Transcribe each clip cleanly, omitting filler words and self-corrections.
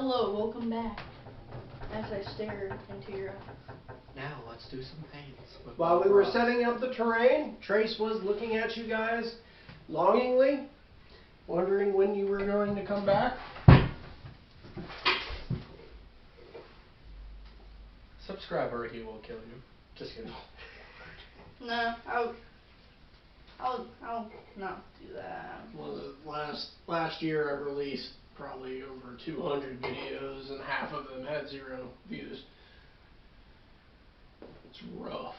Hello, welcome back. As I stare into your eyes. Now let's do some paints. While we were setting up the terrain, Trace was looking at you guys longingly, wondering when you were going to come back. Subscribe or he will kill you. Just kidding. No, I'll not do that. Well, last year I released probably over 200 videos and half of them had 0 views. It's rough.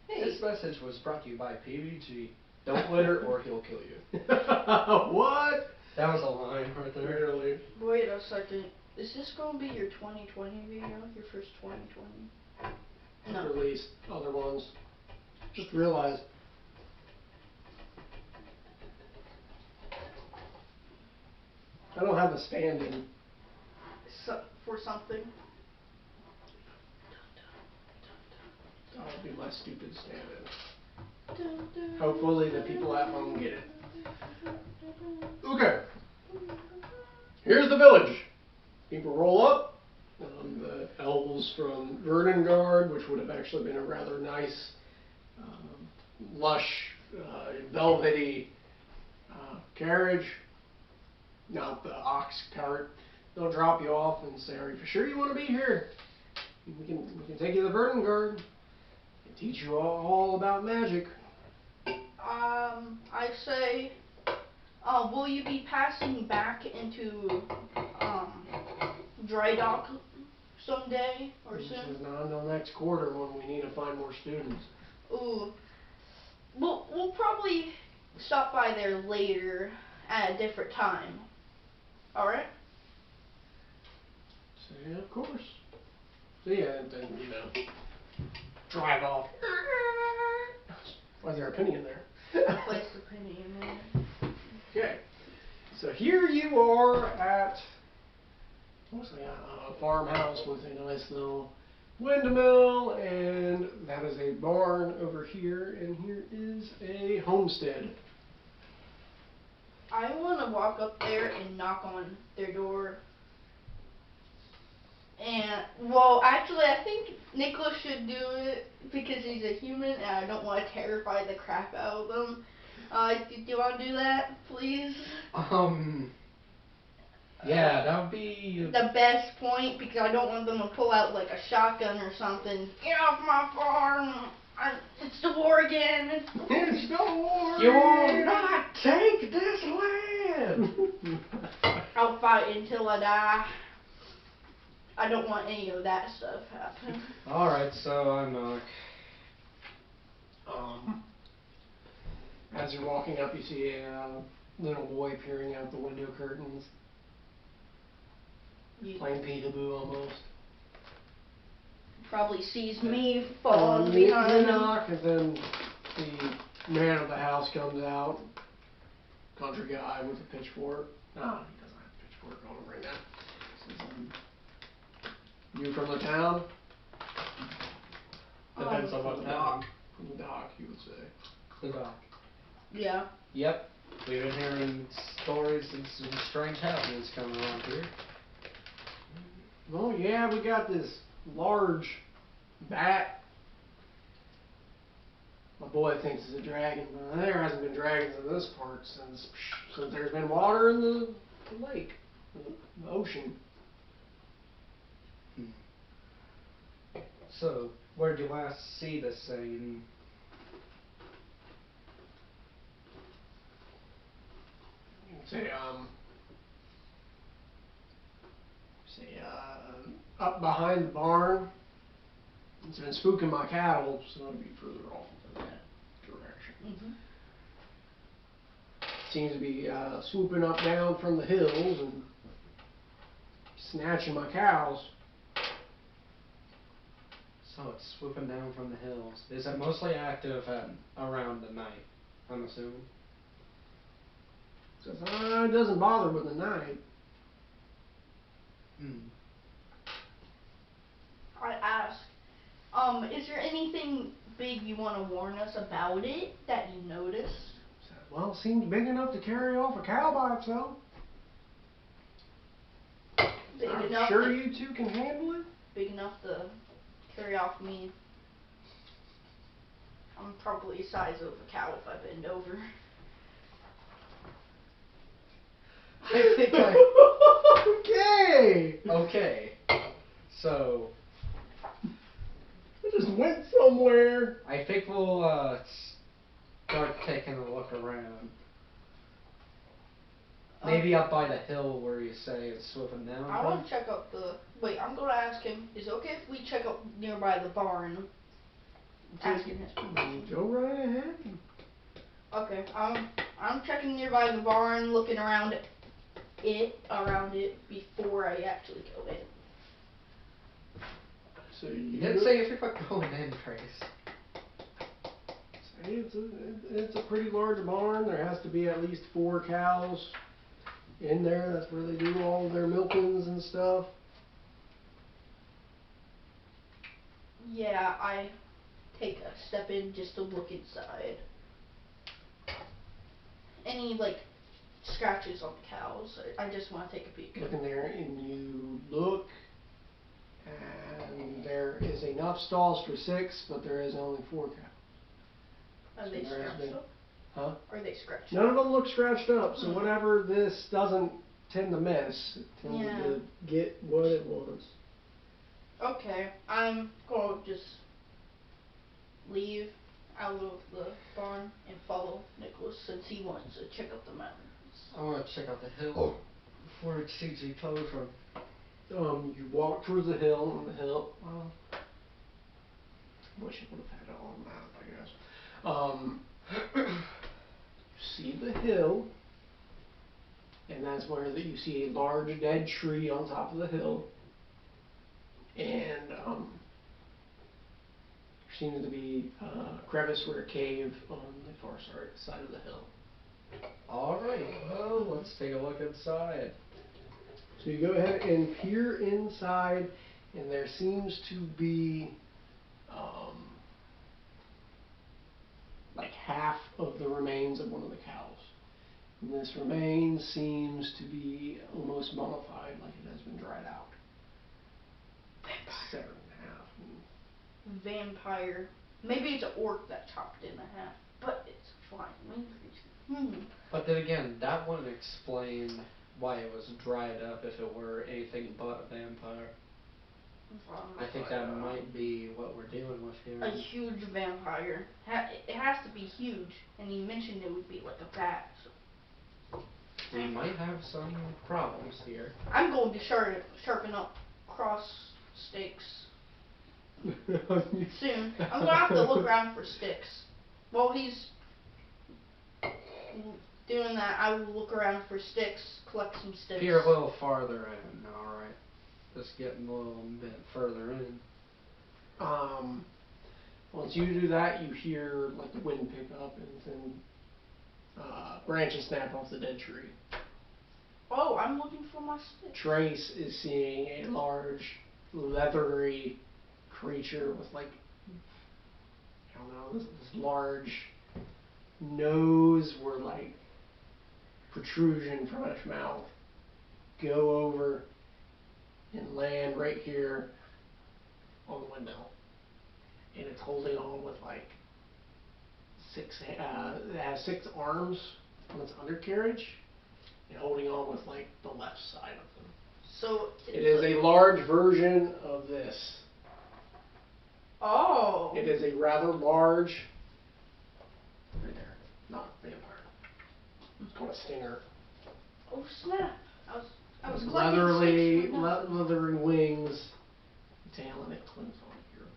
Hey. This message was brought to you by PBG. Don't litter or he'll kill you. What? That was a line right there. Really? Wait a second. Is this going to be your 2020 video? Your first 2020? No. I've released other ones. Just realized. I don't have a stand-in. For something? That would be my stupid stand-in. Hopefully the people at home get it. Okay. Here's the village. People roll up. The elves from Vernengard, which would have actually been a rather nice, lush, velvety carriage. Not the ox cart. They'll drop you off and say, "Are you for sure you want to be here? We can take you to Vernengard and teach you all about magic." I say, will you be passing back into dry dock someday or soon? This is not until next quarter when we need to find more students. Ooh. We'll probably stop by there later at a different time. Alright? So, yeah, of course. So, yeah, and then, drive off. Why is there a penny in there? Place the penny in there. Okay. So here you are at mostly a farmhouse with a nice little windmill, and that is a barn over here, and here is a homestead. I want to walk up there and knock on their door. And, well, actually, I think Nicholas should do it because he's a human and I don't want to terrify the crap out of them. Do you want to do that, please? Yeah, that would be the best point because I don't want them to pull out like a shotgun or something. Get off my farm! It's the war again! It's the war! You will not take this land! I'll fight until I die. I don't want any of that stuff happening. Alright, so I'm as you're walking up, you see a little boy peering out the window curtains. Playing peekaboo almost. Probably sees me falling behind him. Knock, and then the man of the house comes out. Country guy with a pitchfork. No, he doesn't have a pitchfork on him right now. You from the town? Depends on what town. From the dock, you would say. The dock. Yeah. Yep. We've been hearing stories and some strange happenings coming around here. Oh yeah, we got this large bat. My boy thinks it's a dragon, but there hasn't been dragons in this part since there's been water in the lake, the ocean. So, where did you last see this thing? Say, up behind the barn. It's been spooking my cattle, so it'll be further off in that direction. Mm-hmm. Seems to be swooping up down from the hills and snatching my cows. So it's swooping down from the hills. Is it mostly active at around the night, I'm assuming? Says, it doesn't bother with the night. I ask, is there anything big you want to warn us about it that you noticed? Well, it seems big enough to carry off a cow by itself. Big I'm enough sure to, you two can handle it. big enough to carry off me. I'm probably the size of a cow if I bend over. I think I... Okay! Okay. So, I just went somewhere. I think we'll start taking a look around. Maybe up by the hill where you say it's swooping down. I want to check out the... Wait, I'm going to ask him, is it okay if we check out nearby the barn? Asking his permission. Go right ahead. Okay, I'm checking nearby the barn, looking around it before I actually go in. So You didn't say if you're going in, Trace. It's a pretty large barn. There has to be at least 4 cows in there. That's where they do all their milkings and stuff. Yeah, I take a step in just to look inside. Any, like, scratches on the cows? I just want to take a peek. Look in there and you look, and there is enough stalls for 6, but there is only 4 cows. Are they scratched up? Huh? Are they scratched None up? of them look scratched up, so whatever this doesn't tend to miss, it tends to get what it wants. Okay, I'm going to just leave out of the barn and follow Nicholas since he wants to check out the mountains. I want to check out the hill before it sees each other from... You walk towards the hill, and the hill, well, wish I would have had it on the map, I guess. You see the hill, and that's where you see a large dead tree on top of the hill, and there seems to be a crevice or a cave on the far side of the hill. Alright, well, let's take a look inside. So you go ahead and peer inside, and there seems to be like half of the remains of one of the cows. And this remain seems to be almost mummified, like it has been dried out. Severed in half. Vampire. Maybe it's an orc that chopped it in half, but it's fine. But then again, that wouldn't explain why it was dried up if it were anything but a vampire. I think that might be what we're dealing with here. A huge vampire. It has to be huge, and he mentioned it would be like a bat. So. We might have some problems here. I'm going to sharpen up cross stakes soon. I'm going to have to look around for sticks. While he's doing that, I will look around for sticks, collect some sticks. Peer a little farther in, alright. Just getting a little bit further in. Once you do that, you hear like the wind pick up and branches snap off the dead tree. Oh, I'm looking for my sticks. Trace is seeing a large, leathery creature with like, I don't know, this large nose or like protrusion from its mouth go over and land right here on the windmill. And it's holding on with like it has 6 arms on its undercarriage and holding on with like the left side of them. So it is a large version of this. Oh. It is a rather large, right there, not vampire. It's called a stinger. Oh snap! I was leathery wings, tail, and it clings on here.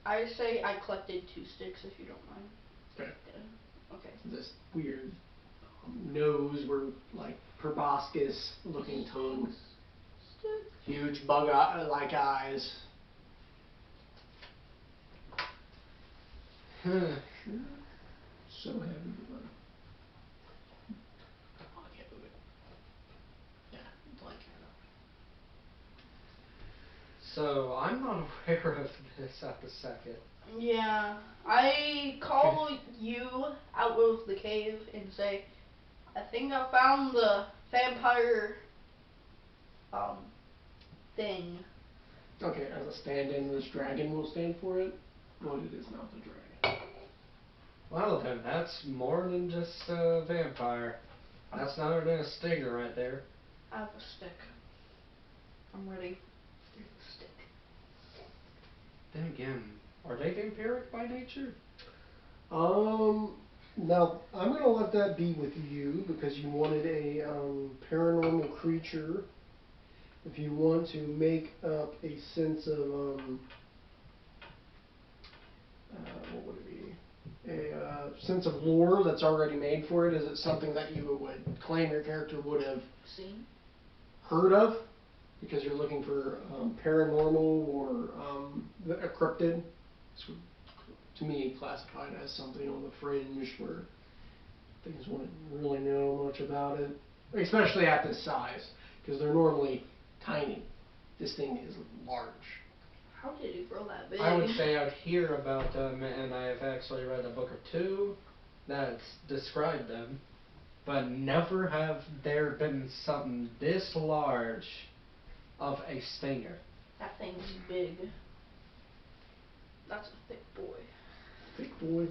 I say I collected 2 sticks if you don't mind. Okay. Okay. This weird nose where like proboscis looking tongue, huge bug like eyes. So heavy. I can't move it. Yeah, it's like So, I'm not aware of this at the second. Yeah, I call you out of the cave and say, I think I found the vampire thing. Okay, as a stand-in, this dragon will stand for it, but it is not the dragon. Well then, that's more than just a vampire. That's not even a stinger right there. I have a stick. I'm ready. Here's the stick. Then again, are they vampiric by nature? Now, I'm going to let that be with you because you wanted a paranormal creature. If you want to make up a sense of, what would it be? A sense of lore that's already made for it. Is it something that you would claim your character would have seen, heard of? Because you're looking for paranormal or a cryptid. It's, to me, classified as something on the fringe where things wouldn't really know much about it, especially at this size, because they're normally tiny. This thing is large. How did it grow that big? I would say I'd hear about them, and I've actually read a book or two that's described them, but never have there been something this large of a stinger. That thing's big. That's a thick boy. Thick boy.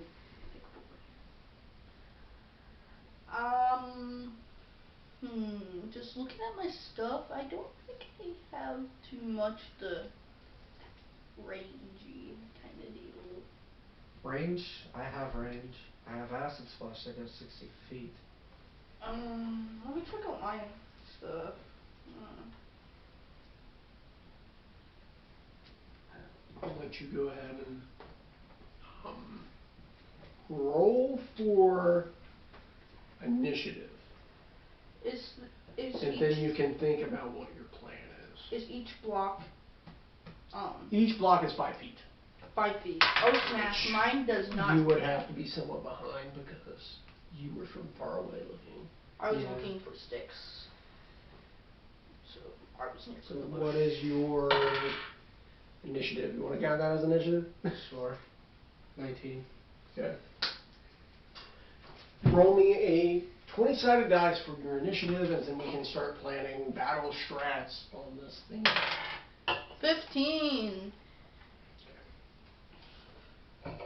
Just looking at my stuff, I don't think I have too much the rangey kind of deal. Range? I have range. I have acid splash that goes 60 feet. Let me check out my stuff. I'll let you go ahead and roll for initiative. And then you can think about what your plan is. Is each block Each block is 5 feet. 5 feet? Oh snap, mine does not. You would have to be somewhat behind because you were from far away looking. I was looking for sticks. So I was near So the bush. what is your initiative? You want to count that as initiative? Sure. 19. Okay. Roll me a 20-sided dice for your initiative, and then we can start planning battle strats on this thing. 15.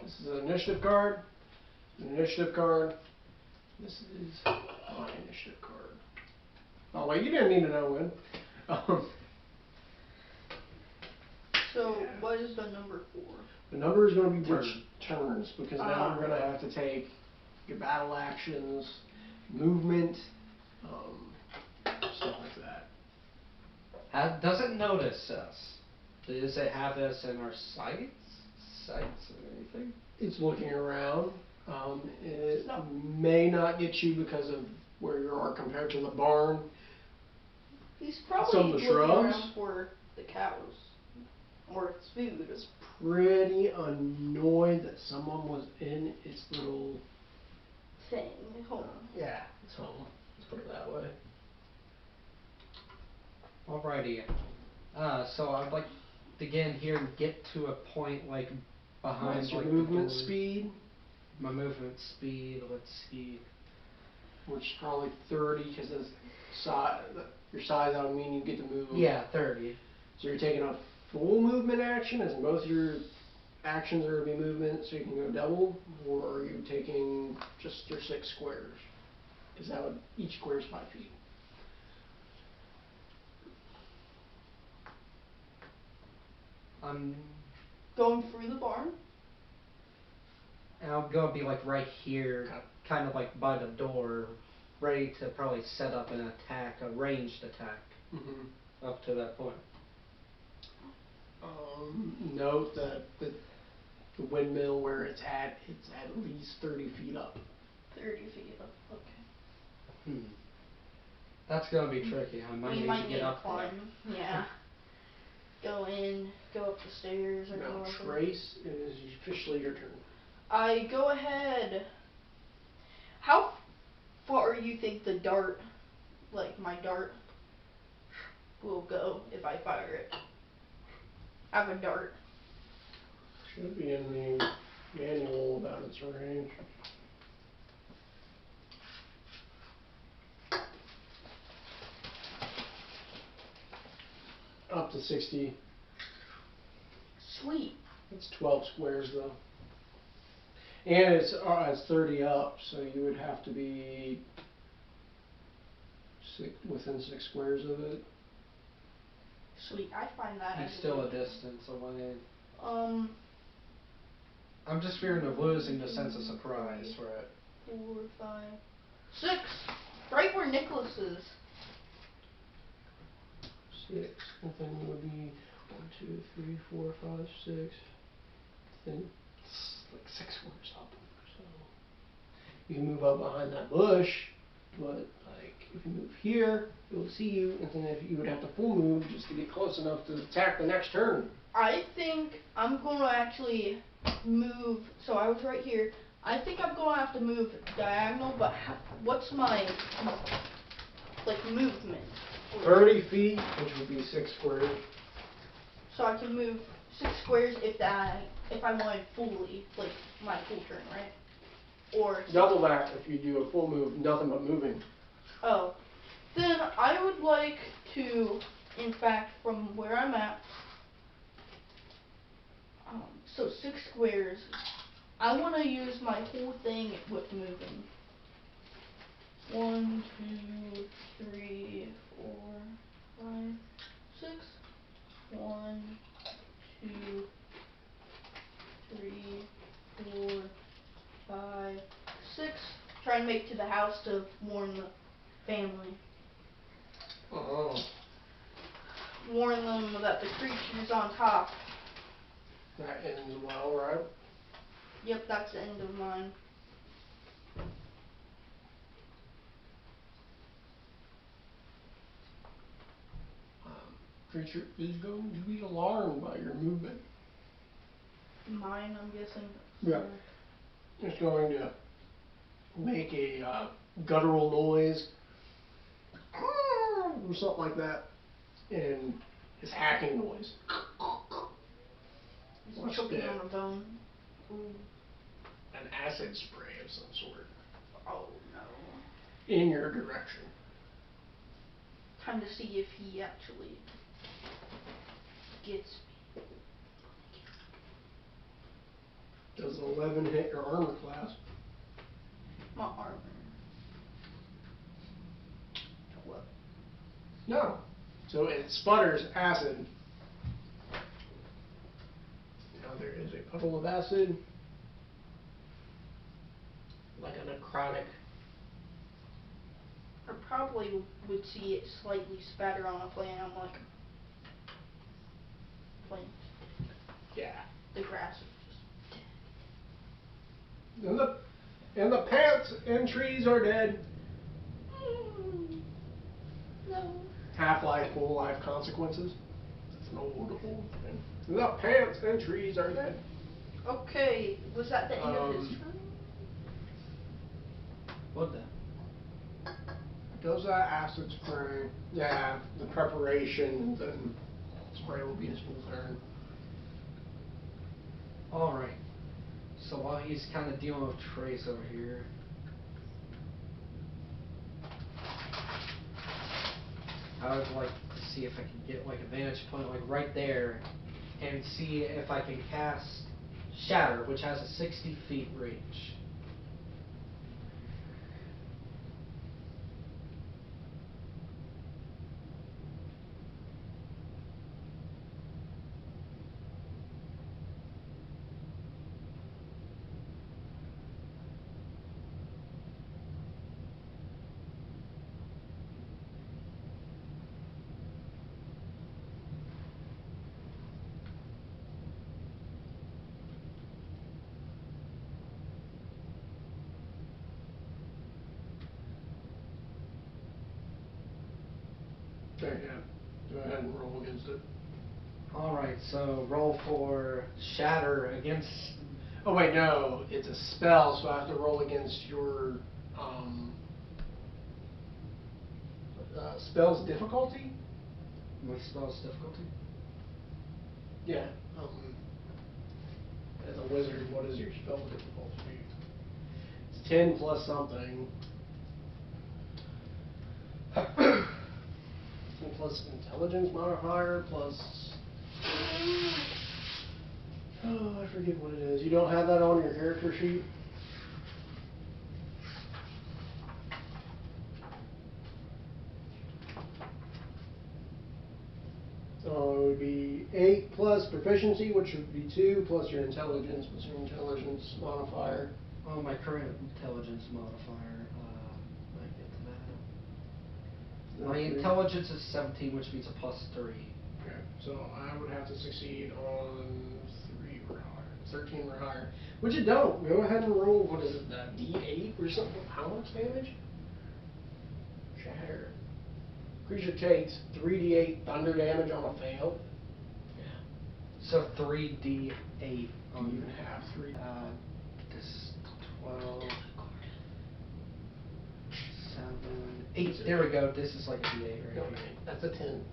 This is an initiative card. An initiative card. This is my initiative card. Oh wait, you didn't need to know when. So what is the number for? The number is going to be which turns, because now I'm going to have to take your battle actions, movement, stuff like that. Does it notice us? Does it have us in our sights or anything? It's looking around. It may not get you because of where you are compared to the barn. He's probably Some of the looking shrubs. around for the cows or its food. It's pretty annoyed that someone was in its little Thing. Home. Yeah, it's home. Let's put it that way. Alrighty. So I'd like to get in here and get to a point like behind What's your like movement the door. speed? My movement speed, let's see. Which is probably 30 because your size, that would mean you get to move. Yeah, 30. So you're taking a full movement action, as most of your actions are going to be movement, so you can go double, or are you taking just your 6 squares? Because each square is 5 feet. I'm Going through the barn? And I'm gonna be like right here, kind of like by the door, ready to probably set up an attack, a ranged attack, up to that point. Note that the windmill where it's at least 30 feet up. 30 feet up, okay. That's gonna be tricky. I might need to get up climb. there. Yeah. Go up the stairs or Now, whatever. Trace, it is officially your turn. I go ahead. How far you think the dart, like my dart, will go if I fire it? I have a dart. Should be in the manual about its range. up to 60. Sweet. It's 12 squares though. And it's 30 up, so you would have to be within 6 squares of it. Sweet. I find that. He's still a distance away. Um. I'm just fearing of losing the sense of surprise for it. 4, 5, 6. Right where Nicholas is. 6. And then it would be 1, 2, 3, 4, 5, 6. Then it's like 6 squares up. So you can move up behind that bush, but like if you move here, it will see you, and then if you would have to full move just to get close enough to attack the next turn. I think I'm going to actually move. So I was right here. I think I'm going to have to move diagonal, but what's my like movement? 30 feet, which would be 6 squares. So I can move 6 squares if I wanted fully, like my full turn, right? Or Double that if you do a full move, nothing but moving. oh, then I would like to, in fact, from where I'm at. So 6 squares. I want to use my whole thing with moving. 1, 2, 3, 4, 5, 6. 1, 2, 3, 4, 5, 6. Try and make it to the house to warn the family. Warn them that the creature's on top. That ends well, right? Yep, that's the end of mine. Creature is going to be alarmed by your movement. Mine, I'm guessing. Yeah. It's going to make a guttural noise or something like that, and his hacking noise. He's choking on a bone. Ooh. An acid spray of some sort Oh no. in your direction. Time to see if he actually gets me. Does 11 hit your armor class? My armor. What? No. So it sputters acid. Now there is a puddle of acid, like a necrotic. I probably would see it slightly spatter on a plant. I'm like, plant. Yeah. The grass is just And the plants and trees are dead. no. Half-life, full-life consequences. It's an old thing. The plants and trees are dead. Okay, was that the end of his turn? What the? Does that acid spray? Yeah, the preparation, then spray will be his full turn. Alright. So while he's kind of dealing with Trace over here, I would like to see if I can get like a vantage point like right there and see if I can cast Shatter, which has a 60 feet range. Okay, yeah. Go ahead and roll against it. Alright, so roll for Shatter against... Oh wait, no, it's a spell, so I have to roll against your spell's difficulty? My spell's difficulty? Yeah. As a wizard, what is your spell difficulty? It's 10 plus something. It's plus intelligence modifier plus... Oh, I forget what it is. You don't have that on your character sheet? So it would be 8 plus proficiency, which would be 2, plus your intelligence, what's your intelligence modifier? Oh, my current intelligence modifier. Might get to that. My intelligence is 17, which means a +3. Okay, so I would have to succeed on 3 or higher, 13 or higher. Which you don't. Go ahead and roll, what is it, that D8 or something? How much damage? Shatter. Creature takes 3d8 thunder damage on a fail. So 3d8 Don't even have 3. This is 12, 7, 8. There we go. This is like a d8 right here. Okay, that's a 10.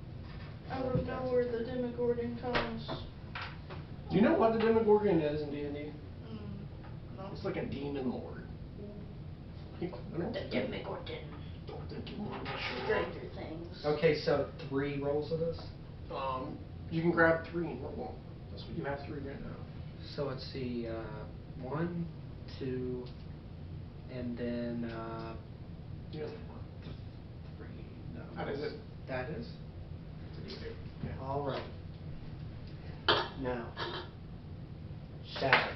I don't know where the Demogorgon comes. Do you know what the Demogorgon is in D&D? No. It's like a demon lord. Like, I don't The think- Demogorgon. don't think you want to Stranger Things. Okay, so 3 rolls of this. You can grab 3 and roll. That's what you have 3 right now. So let's see, 1, 2, and then Yeah. 3. No. That is it. That is? Yeah. All right. Now, shatter.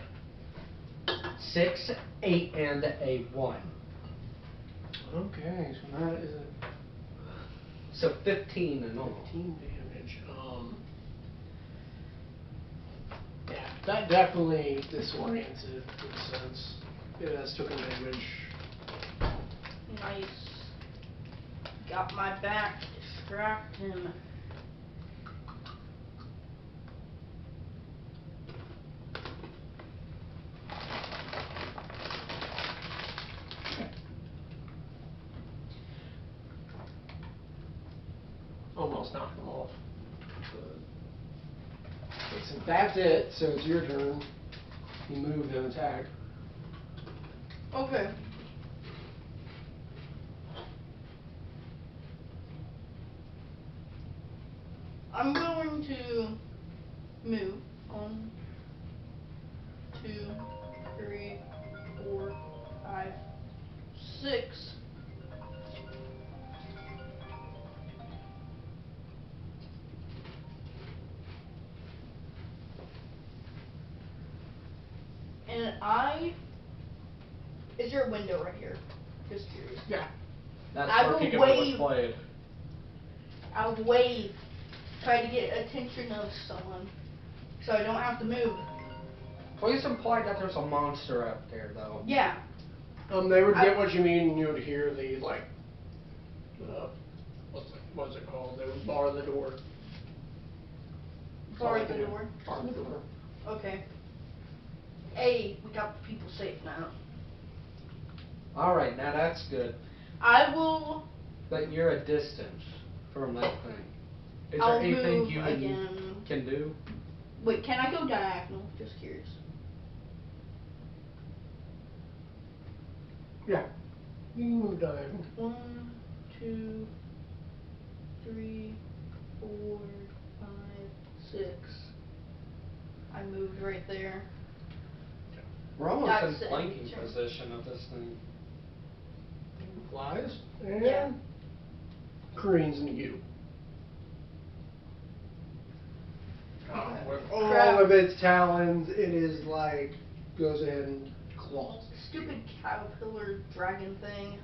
6, 8, and a 1. Okay, so that is a So 15 and all. 15 damage. Yeah, that definitely disorients it in a sense. It has taken damage. Nice. Got my back. Distract him. Almost knocked him off. Okay, so that's it. So it's your turn. You move and attack. Okay. I'm going to move 1, 2, 3, 4, 5, 6. And is there a window right here? Just curious. Yeah. That's I where will Peekaboo was wave. played. I'll wave. Try to get attention of someone. So I don't have to move. Well, it's implied that there's a monster out there, though. Yeah. They would get what you mean, and you would hear the, like, what's it called? They would bar the door. Bar the door. Bar the door. Okay. Hey, we got the people safe now. Alright, now that's good. I will. But you're a distance from that thing. Is there I'll anything move you again. can do? Wait, can I go diagonal? Just curious. Yeah. You can move diagonal. 1, 2, 3, 4, 5, 6. I moved right there. We're almost That's in flanking it. position of this thing. Flies. And Yeah. careens into you. With all Crap. of its talons, it is like, goes ahead and claws. Stupid caterpillar dragon thing.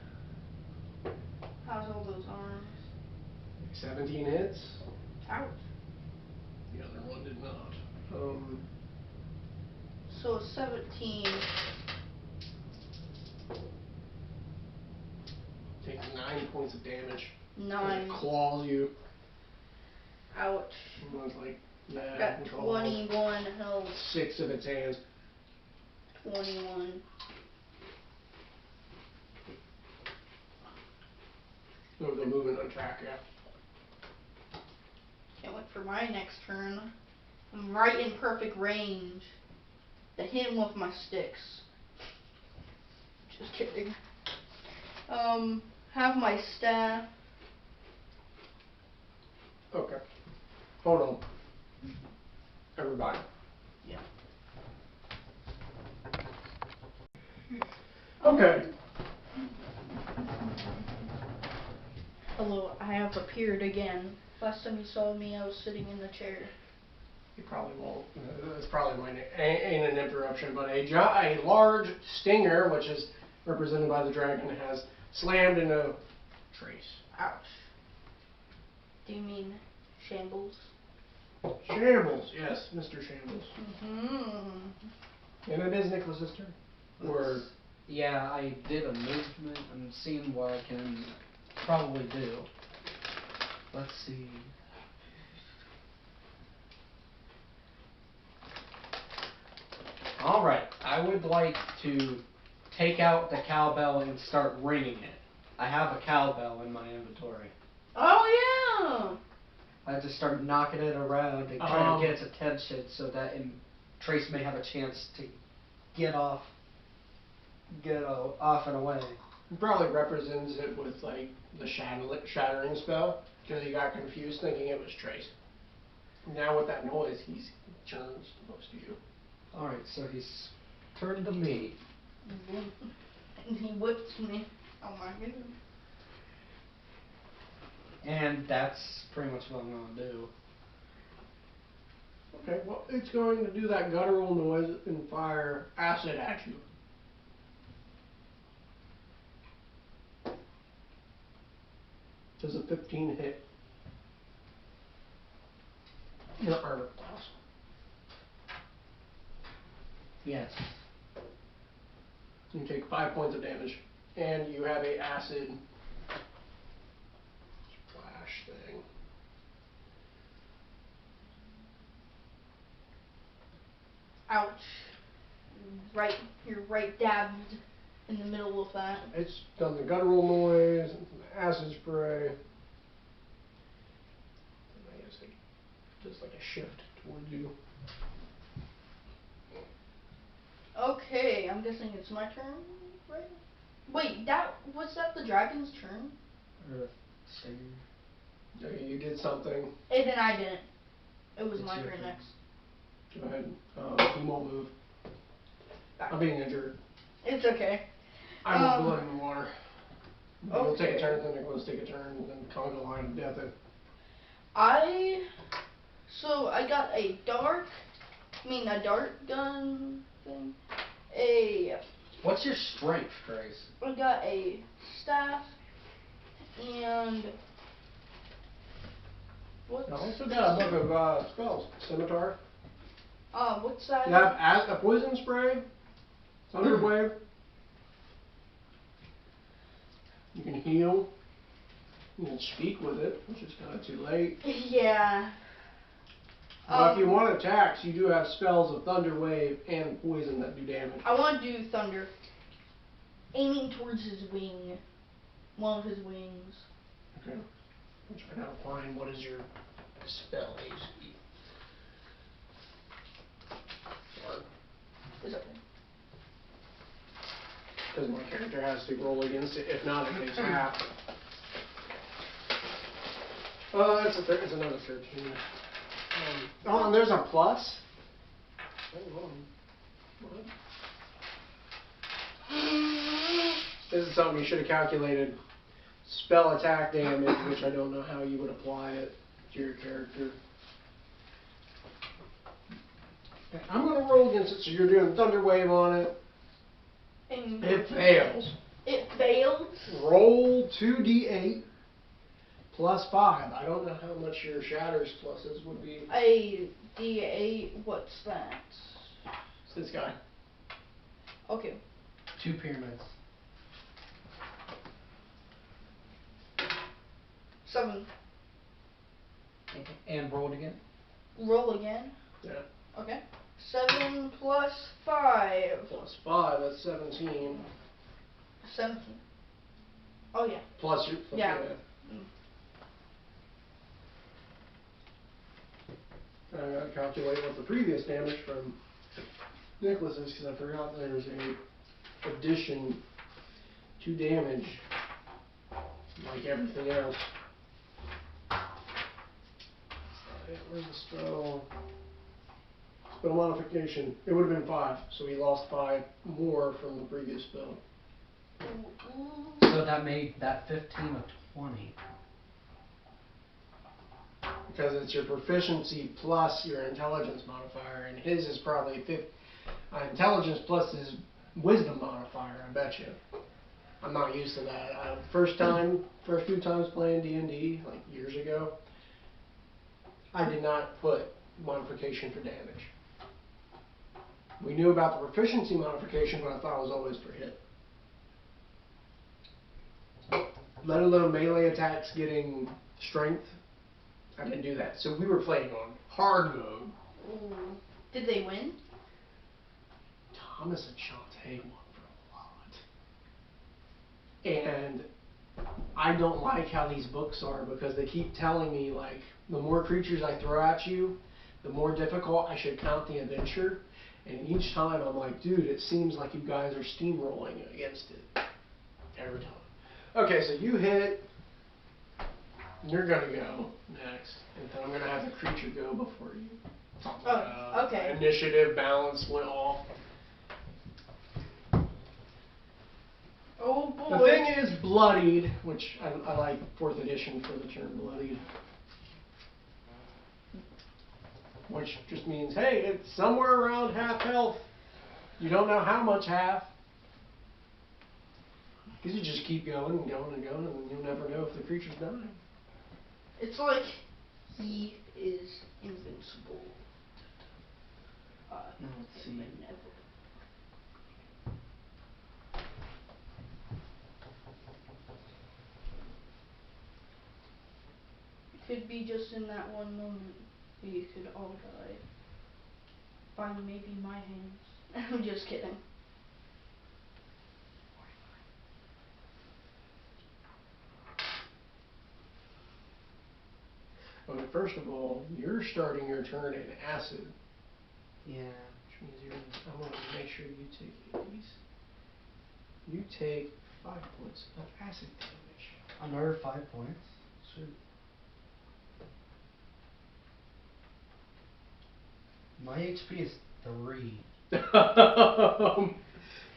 How's all those arms? 17 hits. Ouch. The other one did not. So 17. Takes 9 points of damage. 9. It claws you. Ouch. And it's like that. Got and claws. 21 health. 6 of its hands. 21. Oh, they're moving on track, yeah. Can't wait for my next turn. I'm right in perfect range to hit him with my sticks. Just kidding. Have my staff. Okay. Hold on. Everybody. Yeah. Okay. Hello, I have appeared again. Last time you saw me, I was sitting in the chair. You probably won't. That's probably ain't an interruption, but a large stinger, which is represented by the dragon, has slammed into Trace. Ouch. Do you mean shambles? Shambles, yes, Mr. Shambles. Mm-hmm. And it is Nicholas's turn. Or yeah, I did a movement. I'm seeing what I can probably do. Let's see. Alright, I would like to take out the cowbell and start ringing it. I have a cowbell in my inventory. Oh, I have to start knocking it around and try to get its attention so that Trace may have a chance to get off and away. it probably represents it with like the shattering spell, because he got confused thinking it was Trace. Now with that noise, he turns close to you. Alright, so he's turned to me. yeah. And he whips me. Oh my goodness. And that's pretty much what I'm going to do. Okay, well, it's going to do that guttural noise and fire acid at you. Does a 15 hit your armor class? Yes. You take 5 points of damage, and you have a acid splash thing. Ouch. You're right dabbed in the middle of that. It's done the guttural noise, and the acid spray. And I guess it does like a shift towards you. Okay, I'm guessing it's my turn, right? Wait, was that the dragon's turn? Okay, you did something. And then I didn't. It was It's my your turn turn. next. Go ahead. He won't move. I'm being injured. It's okay. I will blood in the water. You'll take a Okay. turn, then Nicholas take a turn, and then conga line of death it. So I got a dart gun thing. What's your strength, Trace? I got a staff and I also got a book of spells. Scimitar. what's that? You have a poison spray, thunder wave. You can heal. You can speak with it, which is kind of too late. Yeah. But if you want attacks, you do have spells of thunder wave and poison that do damage. I want to do thunder. Aiming towards his wing. One of his wings. Okay. I'm trying to find what is your spell AC. Sorry. Is that Because my character has to roll against it. If not, it takes half. It's another 13. And there's a plus. Hold on. What? This is something you should have calculated. Spell attack damage, which I don't know how you would apply it to your character. Okay, I'm going to roll against it, so you're doing Thunder Wave on it. And It fails. It fails? Roll 2d8 plus 5. I don't know how much your Shatters pluses would be. A D8, what's that? It's this guy. Okay. 2 pyramids. 7. Okay. And roll it again. Roll again. Yeah. Okay. 7 plus 5. Plus 5, that's 17. 17. Oh yeah. Plus your... Yeah. I gotta calculate what the previous damage from Nicholas is, because I forgot there's a addition to damage, like everything else. Where's the spell? Spell modification. It would have been 5, so he lost 5 more from the previous spell. So that made that 15 a 20. Because it's your proficiency plus your intelligence modifier, and his is probably intelligence plus his wisdom modifier, I bet you. I'm not used to that. First few times playing D&D, like years ago, I did not put modification for damage. We knew about the proficiency modification, but I thought it was always for hit. Let alone melee attacks getting strength. I didn't do that. So we were playing on hard mode. Ooh. Did they win? Thomas and Shantae won for a lot. And I don't like how these books are because they keep telling me, like, the more creatures I throw at you, the more difficult I should count the adventure. And each time I'm like, dude, it seems like you guys are steamrolling against it. Every time. Okay, so you hit. You're going to go next. And then I'm going to have the creature go before you. Oh, okay. Initiative balance went off. Oh boy. The thing is bloodied, which I like 4th edition for the term bloodied. Which just means, hey, it's somewhere around half health. You don't know how much half. Because you just keep going and going and going, and you'll never know if the creature's dying. It's like he is invincible. Let's see. It could be just in that one moment we could all die. By maybe my hands. I'm just kidding. Well, first of all, you're starting your turn in acid. Yeah. Which means I want to make sure you take these. You take 5 points of acid damage. Another 5 points? Sure. My HP is 3.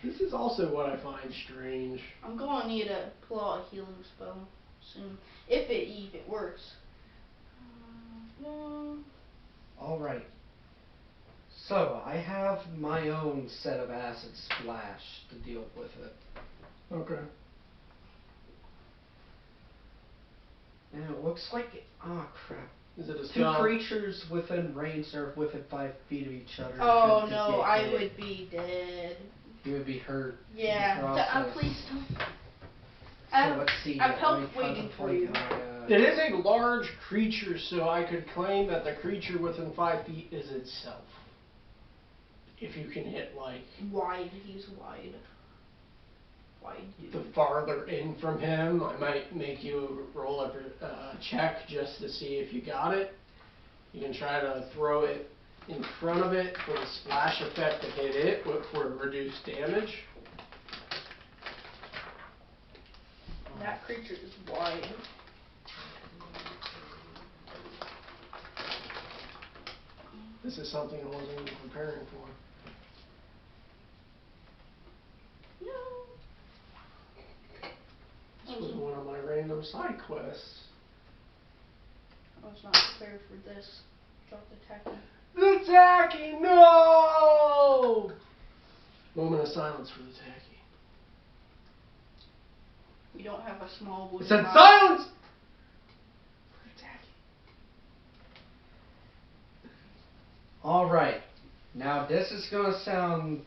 This is also what I find strange. I'm going to need to pull out a healing spell soon. If it even works. No. Alright. So, I have my own set of acid splash to deal with it. Okay. And it looks like, oh crap. Is it a 2 spell? creatures within range or within 5 feet of each other. Oh could no, get I hit. would be dead. You would be hurt. Yeah, in the process. please don't. So let's see. I've let helped me waiting for contemplate you. my, It is a large creature, so I could claim that the creature within 5 feet is itself. If you can hit, like... Wide, he's wide. Wide dude. The farther in from him, I might make you roll a check just to see if you got it. You can try to throw it in front of it for the splash effect to hit it for reduced damage. That creature is wide. This is something I wasn't even preparing for. No. This was one of my random side quests. I was not prepared for this. Drop the tackle. The tacky, no! Moment of silence for the tacky. We don't have a small It wooden said box. silence! For the tacky. Alright. Now this is going to sound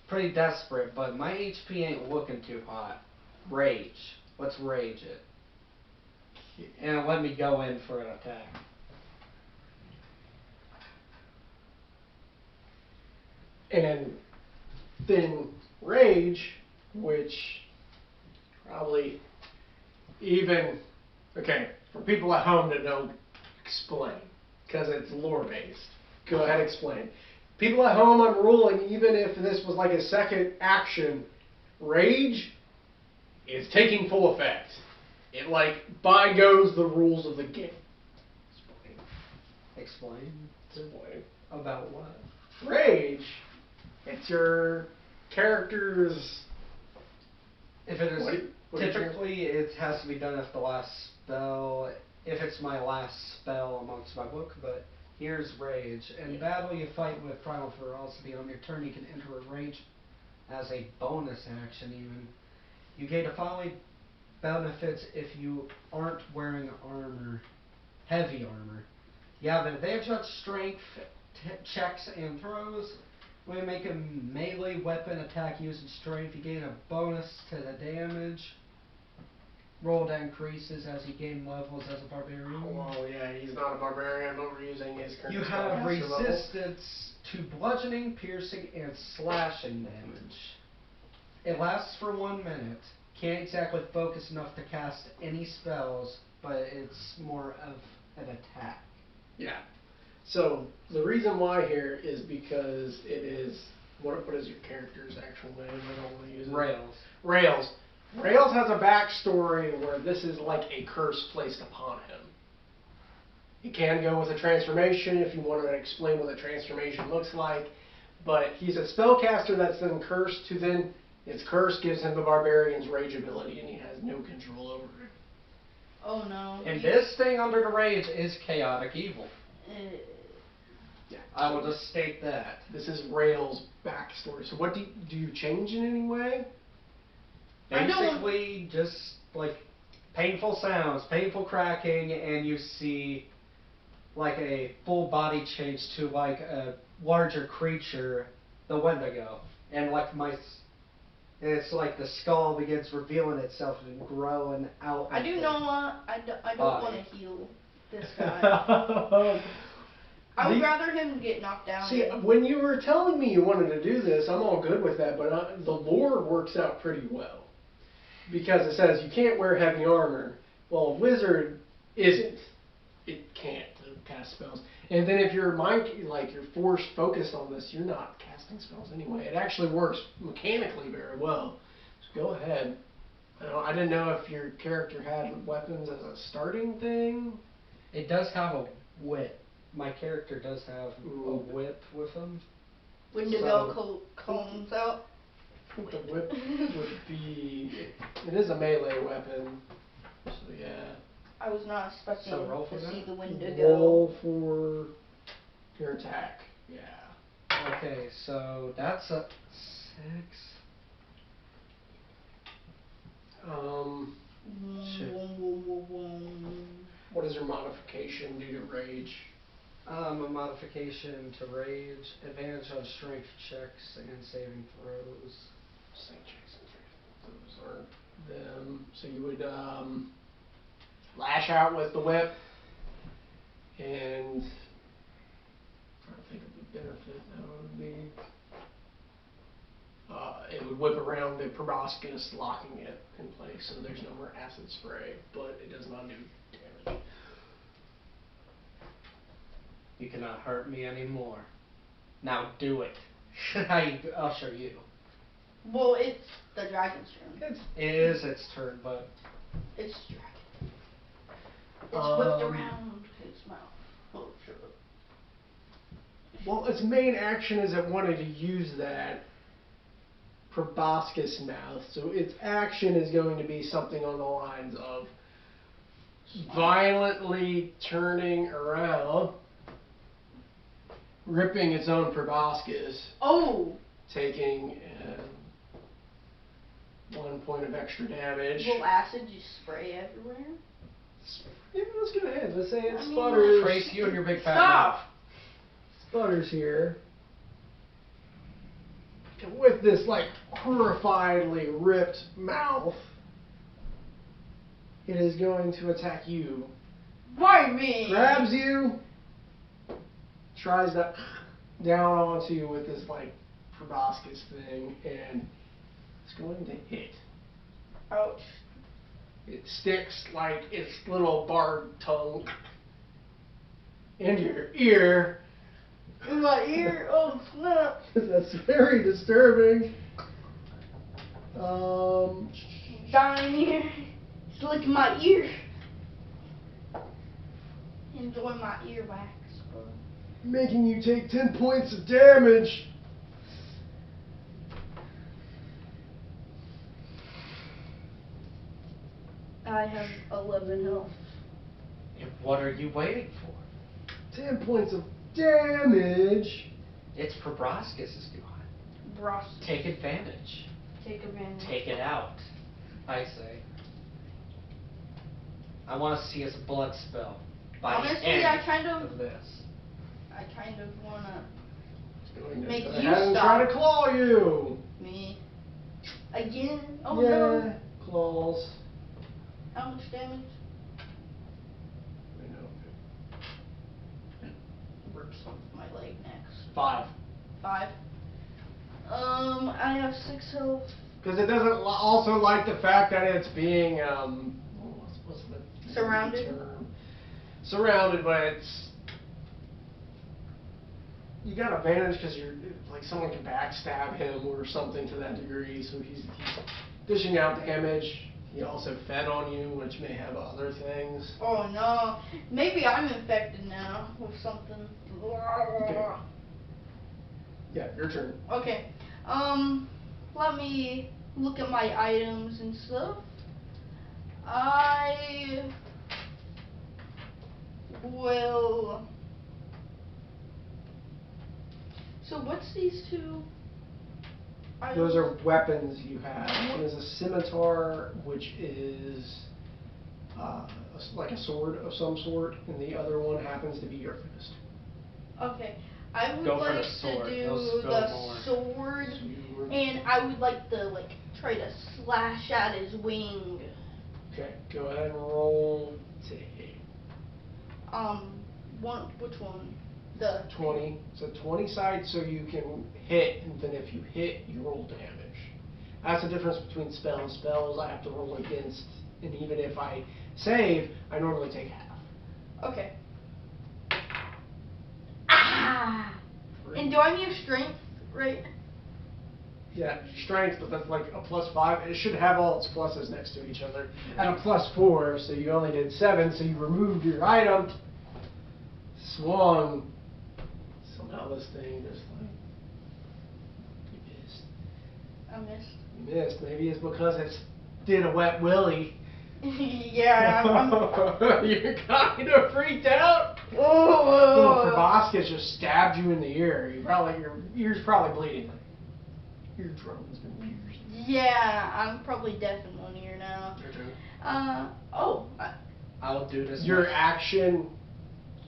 pretty desperate, but my HP ain't looking too hot. Rage. Let's rage it. And let me go in for an attack. And then rage, which probably even, okay, for people at home that don't explain, because it's lore based. Go ahead, explain. People at home, I'm ruling, even if this was like a second action, rage is taking full effect. It like by goes the rules of the game. Explain. Explain. About what? Rage. It's your character's. If it is What typically, it has to be done if the last spell. If it's my last spell amongst my book, but here's Rage. In battle, you fight with Primal Ferocity. On your turn, you can enter a Rage as a bonus action. Even you gain the following benefits if you aren't wearing armor, heavy armor. You have an advantage on strength checks and throws. When you make a melee weapon attack using strength, you gain a bonus to the damage. Roll that increases as you gain levels as a barbarian. Well, yeah, he's not a barbarian, but we're using his current You have resistance to bludgeoning, piercing, and slashing damage. It lasts for 1 minute. Can't exactly focus enough to cast any spells, but it's more of an attack. Yeah. So the reason why here is because it is what is your character's actual name? I don't want to use it. Rails. Rails. Rails has a backstory where this is like a curse placed upon him. He can go with a transformation if you want to explain what a transformation looks like, but he's a spellcaster that's then cursed to then his curse gives him the barbarian's rage ability and he has no control over it. Oh no. And this thing under the rage is chaotic evil. Yeah. I will just state that. This is Rails' backstory. So what do you change in any way? Basically, just like painful sounds, painful cracking, and you see like a full body change to like a larger creature, the Wendigo, and like it's like the skull begins revealing itself and growing out. I do know what I don't want to heal this guy. I would rather him get knocked down. See, when you were telling me you wanted to do this, I'm all good with that, but the lore works out pretty well. Because it says you can't wear heavy armor. Well, a wizard isn't. It can't cast spells. And then if you're you're forced focused on this, you're not casting spells anyway. It actually works mechanically very well. So go ahead. I didn't know if your character had weapons as a starting thing. It does have a whip. My character does have a whip with him. Wendigo comes out. The whip would be. It is a melee weapon. So yeah. I was not expecting roll for to see that? the Wendigo. Roll for your attack. Yeah. Okay, so that's a 6. What does your modification do to rage? A modification to rage, advantage on strength checks and saving throws. Strength checks and those aren't them. So you would lash out with the whip and trying to think of the benefit that would be. It would whip around the proboscis, locking it in place, so there's no more acid spray, but it does not do damage. You cannot hurt me anymore. Now do it. I'll show you. Well, it's the dragon's turn. It is its turn, but It's dragon. It's whipped around his mouth. Oh, sure. Well, its main action is it wanted to use that proboscis mouth, so its action is going to be something on the lines of violently turning around, ripping its own proboscis. Oh! Taking 1 point of extra damage. Will acid just spray everywhere? Yeah, let's go ahead. Let's say it sputters. Trace, you and your big fat Stop! Sputters here. And with this, like, horrifiedly ripped mouth, it is going to attack you. Why me? Grabs you, tries to down onto you with this, like, proboscis thing, and it's going to hit. Ouch. It sticks like its little barbed tongue into your ear. In my ear? Oh, snap. That's very disturbing. Dying here. It's licking my ear. Enjoy my earwax. making you take 10 points of damage. I have 11 health. And what are you waiting for? 10 points of damage. It's Proboscis' go. Bros. Take advantage. Take advantage. Take it out, I say. I want to see his blood spell by Honestly, the end I kind of this. I kind of wanna Going to make go you ahead and stop. try to claw you. me again. Oh yeah, no! claws. How much damage? I know. Rips off my leg next. 5. 5. I have 6 health. Because it doesn't also like the fact that it's being what's the Surrounded? term? Surrounded, but it's you got advantage because you're like someone can backstab him or something to that degree. So he's dishing out damage. He also fed on you, which may have other things. Oh no! Maybe I'm infected now with something. Okay. Yeah, your turn. Okay. Let me look at my items and stuff. I will. So what's these two? Those are weapons you have. One is a scimitar, which is like a sword of some sort, and the other one happens to be your fist. Okay. I would Go for like the sword. to It'll do spill the more. sword, So you were- and I would like to try to slash at his wing. Okay, go ahead and roll to hit. Which one? The 20. It's a 20 side, so you can hit, and then if you hit, you roll damage. That's the difference between spells. Spells I have to roll against, and even if I save, I normally take half. Okay. Ah! And do I need strength, right? Yeah, strength, but that's like a +5. It should have all its pluses next to each other. And a +4, so you only did 7, so you removed your item, swung. Somehow this thing just like, you missed. I missed. You missed. Maybe it's because it did a wet willy. Yeah, I'm You're kind of freaked out. Oh! Little proboscis just stabbed you in the ear. Your ear's probably bleeding. Eardrum has been pierced. Yeah, I'm probably deaf in one ear now. Your turn. I'll do this. Your much. action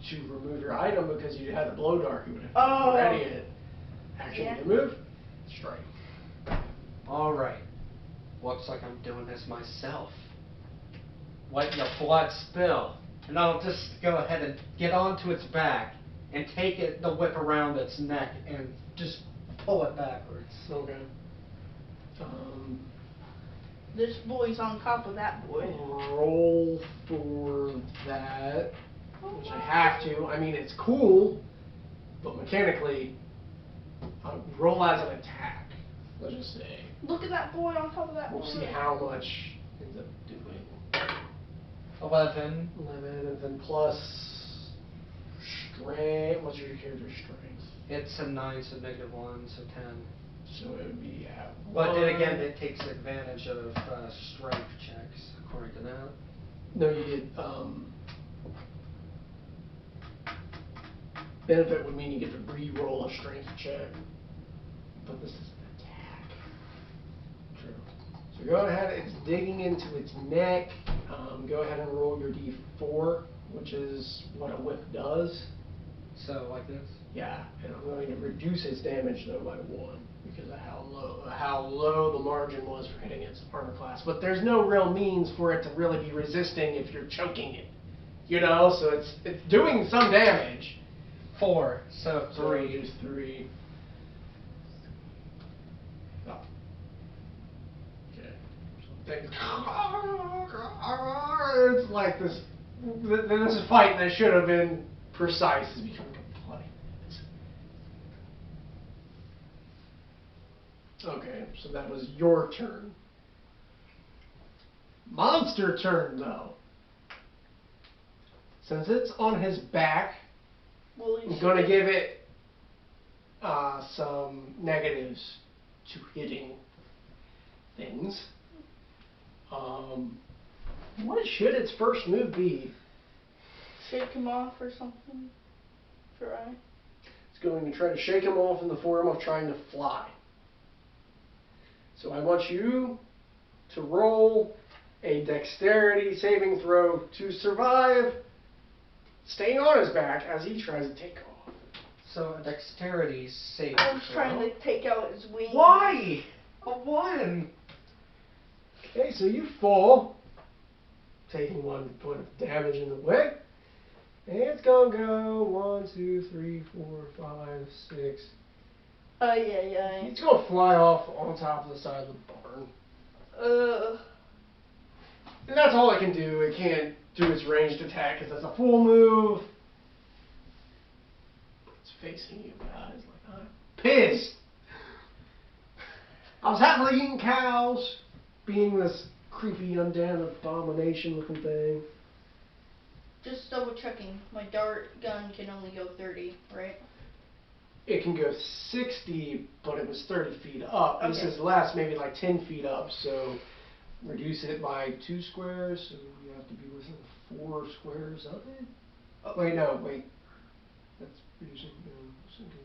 to remove your item because you had the blow dart. You would have Oh. ready it. Action Yeah. to move. Strike. All right. Looks like I'm doing this myself. Let your blood spill, and I'll just go ahead and get onto its back and take the whip around its neck and just pull it backwards. Okay. This boy's on top of that boy. Roll for that, which I have to. I mean, it's cool, but mechanically, roll as an attack. Let's just say. Look at that boy on top of that boy. We'll see how much ends up doing. 11. 11, and then plus strength. What's your character's strength? It's a 9, so -1, so 10. So it would be at But then 1. again, it takes advantage of strength checks, according to that. No, you did. Benefit would mean you get to re-roll a strength check, but this is an attack. True. So go ahead. It's digging into its neck. Go ahead and roll your d4, which is what a whip does. So, like this? Yeah, and I'm going to reduce its damage though by 1 because of how low the margin was for hitting its armor class. But there's no real means for it to really be resisting if you're choking it, you know. So it's doing some damage. 4, so So 3. reduce 3. Oh. Okay. It's like this. This is fight that should have been precise has become bloody. Okay, so that was your turn. Monster turn, though. Since it's on his back, I'm going to give it some negatives to hitting things. What should its first move be? Shake him off or something. Try. It's going to try to shake him off in the form of trying to fly. So I want you to roll a dexterity saving throw to survive staying on his back as he tries to take off. So a dexterity saving I was throw. trying to take out his wings. Why? A 1. Okay, so you fall, taking 1 point of damage in the way. And it's going to go 1, 2, 3, 4, 5, 6. Yeah. It's going to fly off on top of the side of the barn. And that's all it can do. It can't do its ranged attack because that's a full move. It's facing you guys like I'm pissed. I was happily eating cows, being this creepy undead abomination looking thing. Just double checking. My dart gun can only go 30, right? It can go 60, but it was 30 feet up. Okay. This is last maybe like 10 feet up, so reduce it by 2 squares, so you have to be within 4 squares of it. Oh. Wait. That's reducing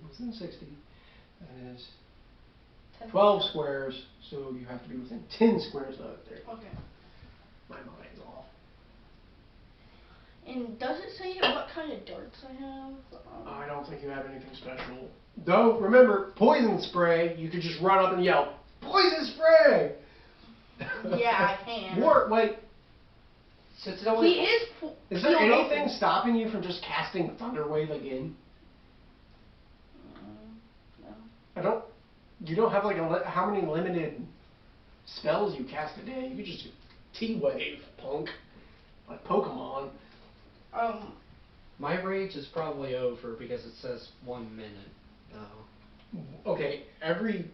within 60. That is 12 squares, so you have to be within 10 squares of it. There. Okay. My mind's off. And does it say what kind of darts I have? I don't think you have anything special. Though, remember, poison spray, you could just run up and yell, "Poison spray!" Yeah, I can. Wait. Since it only He is. Is there anything stopping you from just casting Thunderwave again? No. You don't have like how many limited spells you cast a day? You could just do T-Wave, punk, like Pokemon. My rage is probably over because it says 1 minute. Oh. Okay, every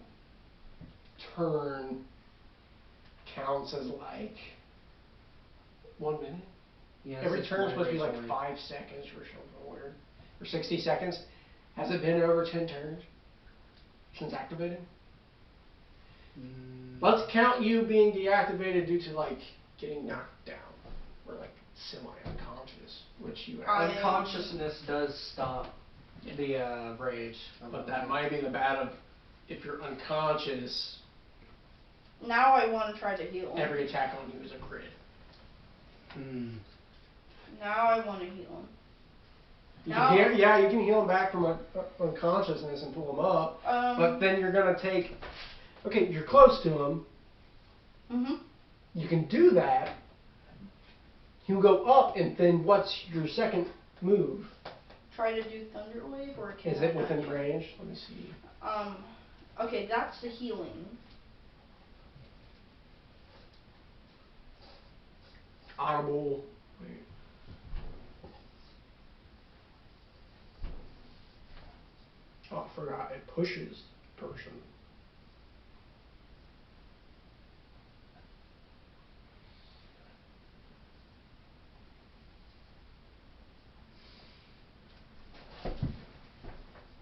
turn counts as like 1 minute. Yeah, Every it's turn is my supposed to be rage like only. 5 seconds or something weird. Or 60 seconds. Has it been over 10 turns since activating? Let's count you being deactivated due to like getting knocked down or like semi-unconscious, which you are. Unconsciousness does stop the rage. But that might be the bad of if you're unconscious. Now I want to try to heal him. Every attack on you is a crit. Now I want to heal him. You can heal him back from unconsciousness and pull him up. But then you're gonna take. Okay, you're close to him. You can do that. He'll go up, and then what's your second move? Try to do Thunderwave or can Is it within range? Let me see. Okay, that's the healing. Audible. Wait. Oh, I forgot. It pushes person.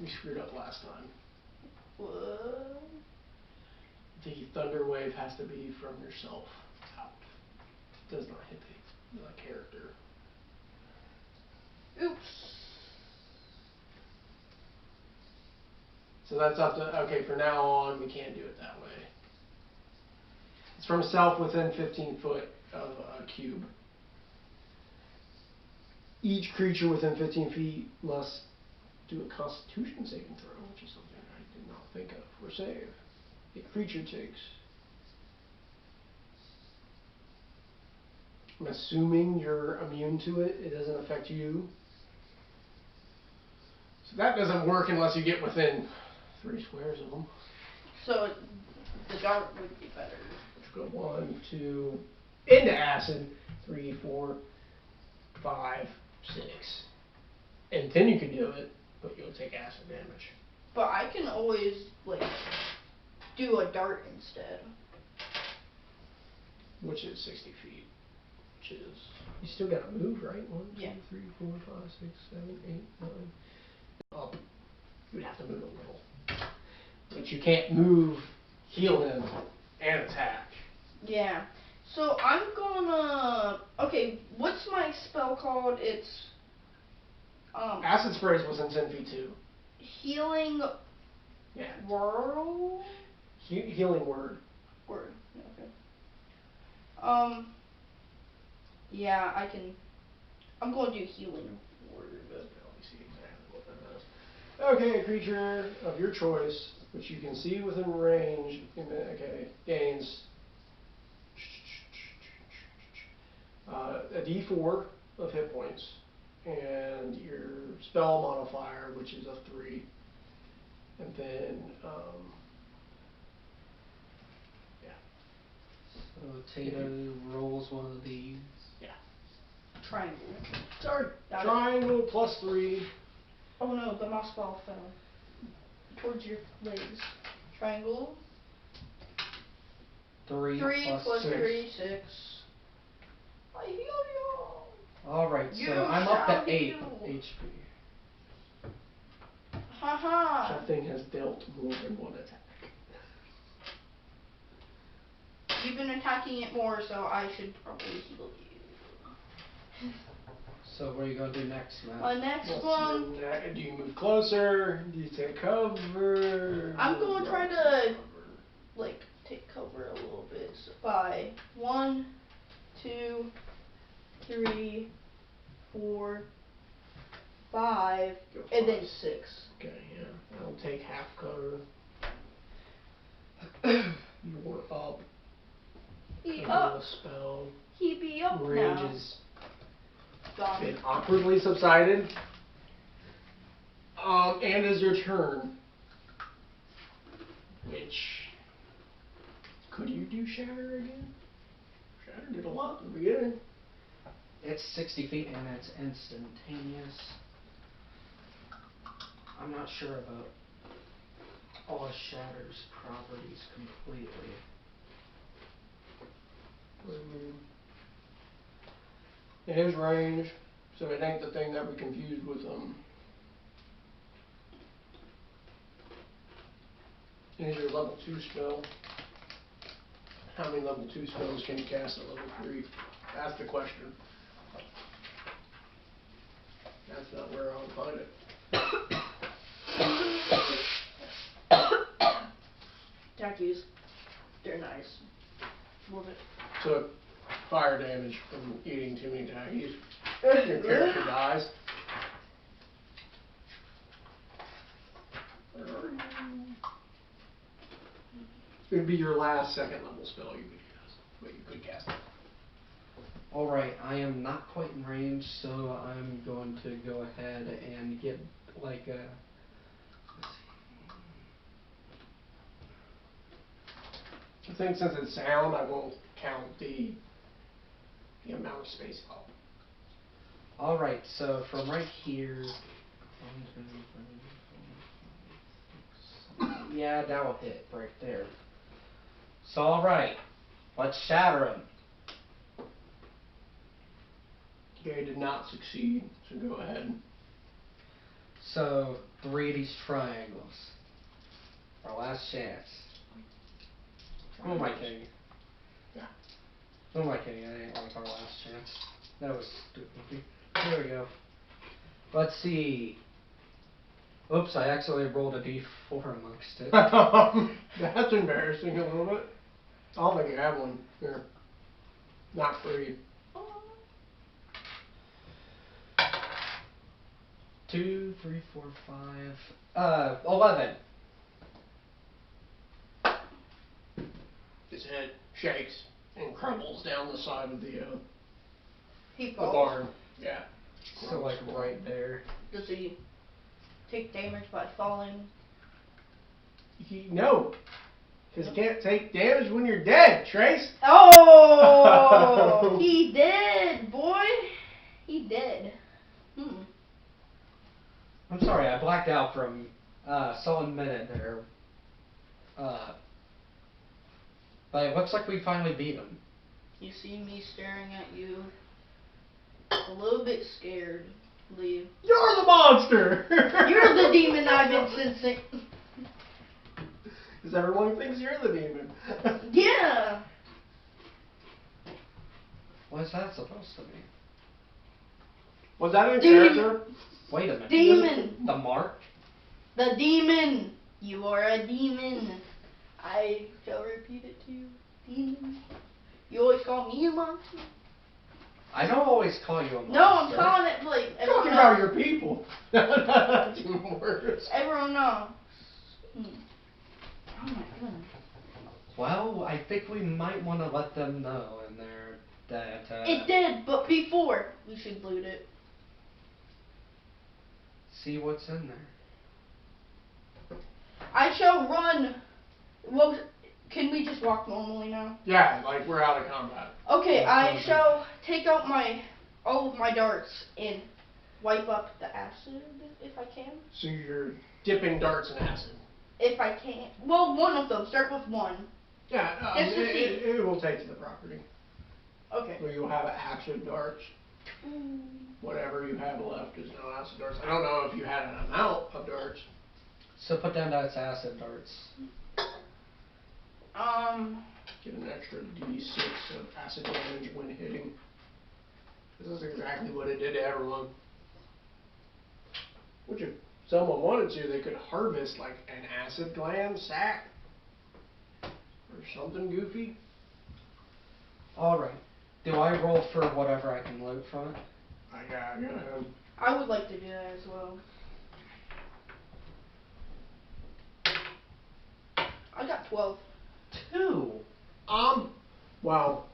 We screwed up last time. What? The Thunder Wave has to be from yourself out. It does not hit the character. Oops. So that's up to, okay, for now on, we can't do it that way. It's from self within 15 foot of a cube. Each creature within 15 feet must do a Constitution saving throw, which is something I did not think of, or save. A creature takes. I'm assuming you're immune to it. It doesn't affect you. So that doesn't work unless you get within 3 squares of them. So the dart would be better. Let's go 1, 2, into acid. 3, 4, 5, 6. And then you can do it, but you'll take acid damage. But I can always, like, do a dart instead. Which is 60 feet. Which is... You still got to move, right? 1, 2, Yeah. 3, 4, 5, 6, 7, 8, 9, up. You would have to move a little. But you can't move, heal him, and attack. Yeah. So I'm gonna. Okay, what's my spell called? It's. Acid Sprays was in 10 feet too. Healing. Yeah. Whirl? Healing word. Word. Okay. Yeah, I can. I'm going to do healing word. Let me see exactly what that is. Okay, a creature of your choice, which you can see within range, gains a D4 of hit points, and your spell modifier, which is a 3, and then So Tato rolls one of these. Yeah. Triangle. Sorry. Got Triangle plus 3. Oh no, the mouse ball fell. Towards your legs. Triangle. 3 plus 6. 3, 6. I heal you. Alright, You so I'm up shall to 8 heal. HP. Haha. That thing has dealt more than one attack. You've been attacking it more, so I should probably heal you. So what are you gonna do next, Matt? My next one. Do you move closer? Do you take cover? I'm gonna try to like take cover a little bit by 1, 2, 3, 4, 5, and then 6. Okay, yeah. I'll take half cover. You're up. He Cover up. the spell. He be up Range now. is Gone. been awkwardly subsided. And is your turn. Which could you do Shatter again? Shatter did a lot in the beginning. It's 60 feet and it's instantaneous. I'm not sure about all Shatter's properties completely. It is range, so it ain't the thing that we confused with It is your level 2 spell. How many level 2 spells can you cast at level 3? That's the question. That's not where I would find it. Tackies. They're nice. Love it. Took fire damage from eating too many tackies. Your character dies. It would be your last second level spell you could cast, but you could cast it. Alright, I am not quite in range, so I'm going to go ahead and get like a... I think since it's sound, I won't count the amount of space up. Alright, so from right here... Yeah, that will hit right there. So alright, let's shatter him. Gary did not succeed, so go ahead. So, 3 of these triangles. Our last chance. Who am I kidding? Yeah. Who am I kidding? I didn't like our last chance. That was stupid. Here we go. Let's see. Oops, I accidentally rolled a d4 amongst it. That's embarrassing a little bit. I don't think you have one here. Not free. 2, 3, 4, 5. 11. His head shakes and crumbles down the side of the Falls. barn. Yeah. So like right there. Does he take damage by falling? No. Because you can't take damage when you're dead, Trace. Oh! He dead, boy. He dead. I'm sorry, I blacked out from solid minute there. But it looks like we finally beat him. You see me staring at you, a little bit scared. Leave. You're the monster! You're the demon I've been sensing. Because everyone thinks you're the demon. Yeah. What is that supposed to mean? Was that in Demon. character? Wait a minute. Demon. The mark? The demon. You are a demon. I shall repeat it to you. Demon. You always call me a monster. I don't always call you a monster. No, I'm calling it like everyone Talking about knows. your people. That's even worse. Everyone knows. Oh my goodness. Well, I think we might want to let them know in there that. It did, but before we should loot it. See what's in there. I shall run. Well, can we just walk normally now? Yeah, like we're out of combat. Okay, Yeah, I sounds shall take out all of my darts and wipe up the acid if I can. So you're dipping darts in acid. If I can. Well, one of them. Start with one. Yeah, Just to see. it will take to the property. Okay. Where you'll have acid darts. Whatever you have left is no acid darts. I don't know if you had an amount of darts. So put down those acid darts. Get an extra D6 of acid damage when hitting. This is exactly what it did to everyone. Which if someone wanted to, they could harvest like an acid gland sack. Or something goofy. Alright. Do I roll for whatever I can loot from it? I got I would like to do that as well. I got 12. 2. Well,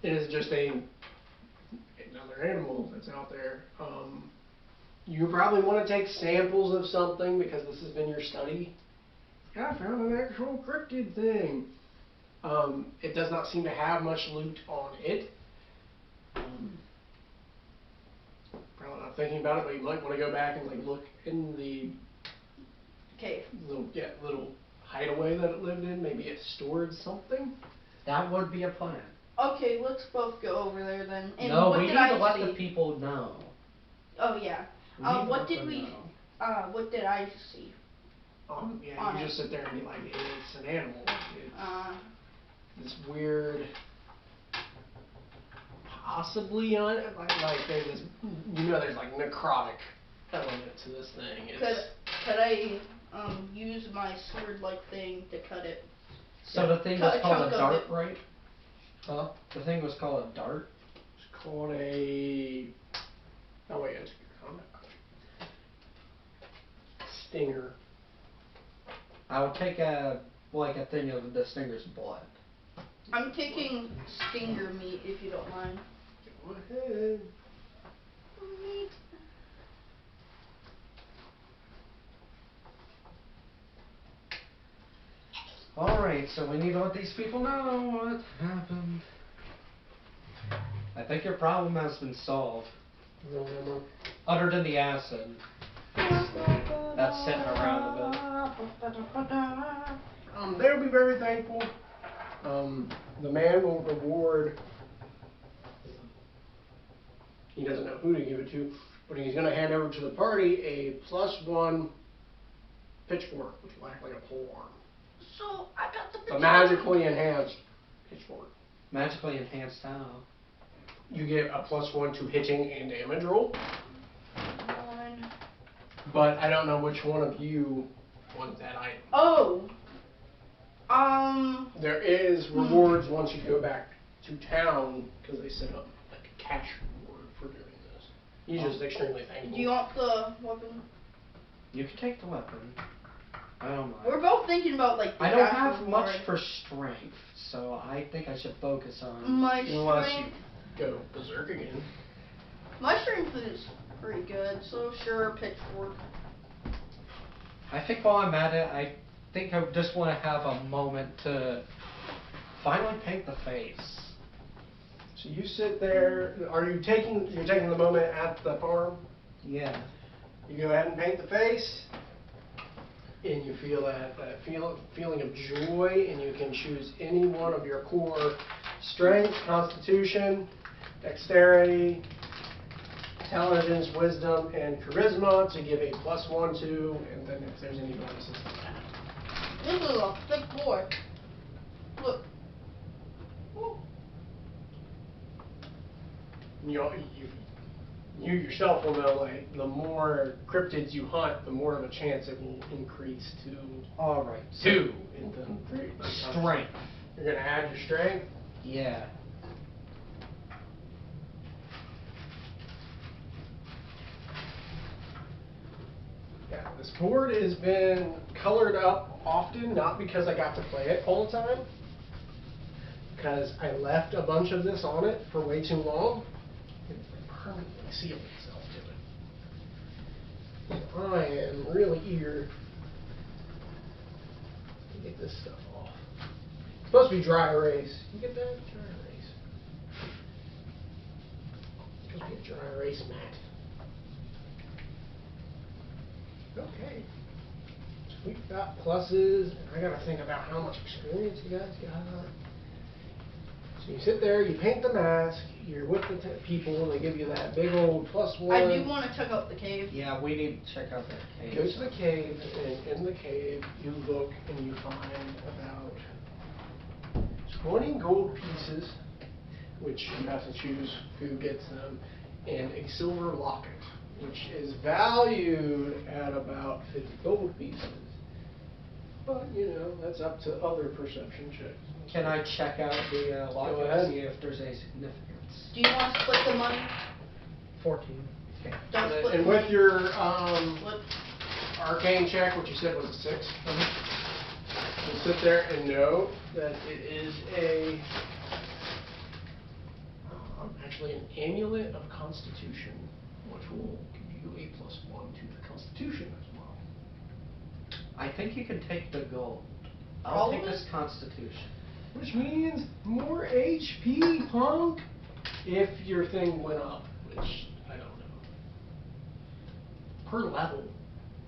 it is just another animal that's out there. You probably want to take samples of something because this has been your study. I found an actual cryptid thing. It does not seem to have much loot on it. Probably not thinking about it, but you might want to go back and like look in the Okay. little hideaway that it lived in. Maybe it stored something. That would be a plan. Okay, let's both go over there then. And No, what we did need I to let see? the people know. Oh yeah. We need to What let did them we? know. What did I see? Yeah, On you it. just sit there and be like, it's an animal. It's this weird, possibly like there's this, there's like necrotic element to this thing. Could I use my sword-like thing to cut it? So the thing Cut was a called chunk a of dart, it. right? Huh? The thing was called a dart? It's called a. Oh wait, it's combat. Stinger. I would take a thing of the stinger's blood. I'm taking stinger meat if you don't mind. Go ahead. Meat. Alright, so we need to let these people know what happened. I think your problem has been solved. Other than the acid. That's sitting around a bit. They'll be very thankful. The man will reward. He doesn't know who to give it to, but he's going to hand over to the party a +1 pitchfork, which will act like a pole arm. So I got the. A magically enhanced pitchfork. Magically enhanced how? You get a +1 to hitting and damage roll. One. But I don't know which one of you want that item. Oh. There is rewards once you go back to town because they set up like a cash reward for doing this. He's just extremely thankful. Do you want the weapon? You can take the weapon. I don't mind. We're both thinking about like. The I don't cash have much reward. for strength, so I think I should focus on. My Unless strength. you go berserk again. My strength is pretty good, so sure, pitchfork. I think while I'm at it, I think I just want to have a moment to finally paint the face. So you sit there. You're taking the moment at the farm? Yeah. You go ahead and paint the face. And you feel that feeling of joy, and you can choose any one of your core strength, constitution, dexterity, intelligence, wisdom, and charisma to give a +1 to, and then if there's any bonuses to that. This is a thick board. Look. You yourself will know, like, the more cryptids you hunt, the more of a chance it will increase to Alright. 2 in the Strength. You're gonna add your strength? Yeah. Yeah, this board has been colored up often, not because I got to play it all the time, because I left a bunch of this on it for way too long. It permanently sealed itself to it. And I am really eager to get this stuff off. It's supposed to be dry erase. You get that? Dry erase. It's supposed to be a dry erase mat. Okay. So we've got pluses, and I gotta think about how much experience you guys got. So you sit there, you paint the mask, you're with the people, and they give you that big old +1. I do want to check out the cave. Yeah, we need to check out that cave. Go to the cave, and in the cave, you look and you find about 20 gold pieces, which you have to choose who gets them, and a silver locket, which is valued at about 50 gold pieces. But, you know, that's up to other perception checks. Can I check out the Go locket ahead. and see if there's any significance? Do you want to split the money? 14. Okay. Don't split And the with money. your Split. arcane check, which you said was a 6, you'll sit there and know that it is actually an amulet of constitution, which will give you a +1 to the constitution as well. I think you can take the gold. All I'll take of it? this constitution. Which means more HP, punk, if your thing went up, which I don't know. Per level.